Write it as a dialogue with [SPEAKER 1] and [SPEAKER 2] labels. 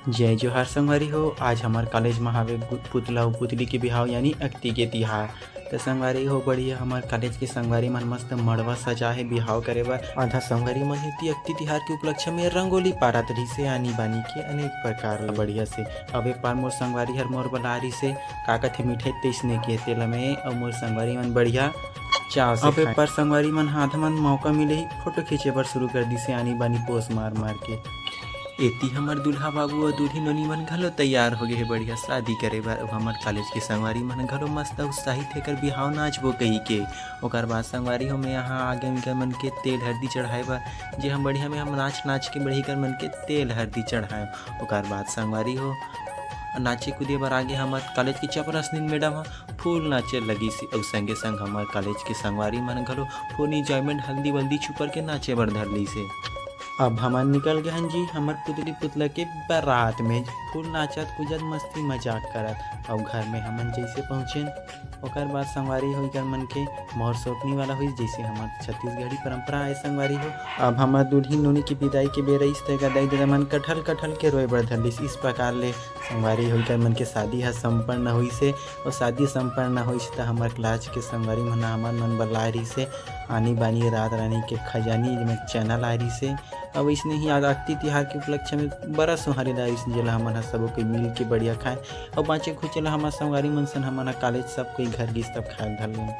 [SPEAKER 1] जय जोहार संगवारी हो। आज हमार कॉलेज में हवे पुतला अउ पुतली के बिहाव यानी अक्ति के तिहार। तो संगवारी हो बढ़िया हमार कॉलेज के संगवारी मन मस्त मड़वा सजा है बिहाव करे बर। आधा संगवारी मन हेती अक्ति तिहार के उपलक्ष्य में रंगोली पारत रही से आनी बानी के अनेक प्रकार ले बढ़िया से। अब एक बार मोर संगवारी हर मोर बलारी से का कथे मिठाई तेसने के तेल में और मोर संगवारी मन बढ़िया चाव से अब एक बार संगवारी मन हाथ मन मौका मिले ही फोटो खींचे बर शुरू कर दी से आनी बानी पोस मार मार के। एती हमर दूल्हा बाबू और दूल्ही नोनी मन घलो तैयार हो गए है बढ़िया शादी करे बर। अब हमार कॉलेज के संगवारी मन घलो मस्त उत्साहित है कर बिहाव नाचबो कही के। ओकर बाद संगवारी हो में यहाँ आगे इनकर मन के तेल हल्दी चढ़ाए बर जे हम बढ़िया में हम नाच नाच के बढ़ी कर मन के तेल हल्दी चढ़ाए। ओकर बाद संगवारी हो नाचे कूदे बर आगे हमार कॉलेज के चपरासीन मैडम फूल नाचे लगी सी और संगे संग हमार कॉलेज के संगवारी मन घलो फुल इंजॉयमेंट हल्दी वल्दी छुपर के नाचे बर धरली से। अब हमार निकल गए हन जी हमार पुतली पुतला के बारात में फूल नाचत कूदत मस्ती मजाक करत। और घर में हमन जैसे पहुँचे ओकर बाद संगवारी हो कर मन के मोहर सोपनी वाला हुई जैसे हमार छत्तीसगढ़ी परंपरा है संगवारी हो। अब हमार दुल्ही नोनी की विदाई के बेरा इस तरह दाई दादा मन कठल कठल के रोए बर धरलिस। इस प्रकार ले संगवारी हो कर मन के शादी है संपन्न हुई से। और शादी संपन्न हुई से तो हमार क्लास के संगवारी मन हमार मन बला रही से आनी बानी रात रानी के खजानी में चैनल आ रही से। अब इसने ही अक्ति तिहार के उपलक्ष्य में बड़ा सुहारी दाई जेला हमन सब कोई मिल के बढ़िया खाए और बाँचे खुचेला हमार संगवारी मन सन हमन कॉलेज सब कोई घर गिस तब खाए धर लें।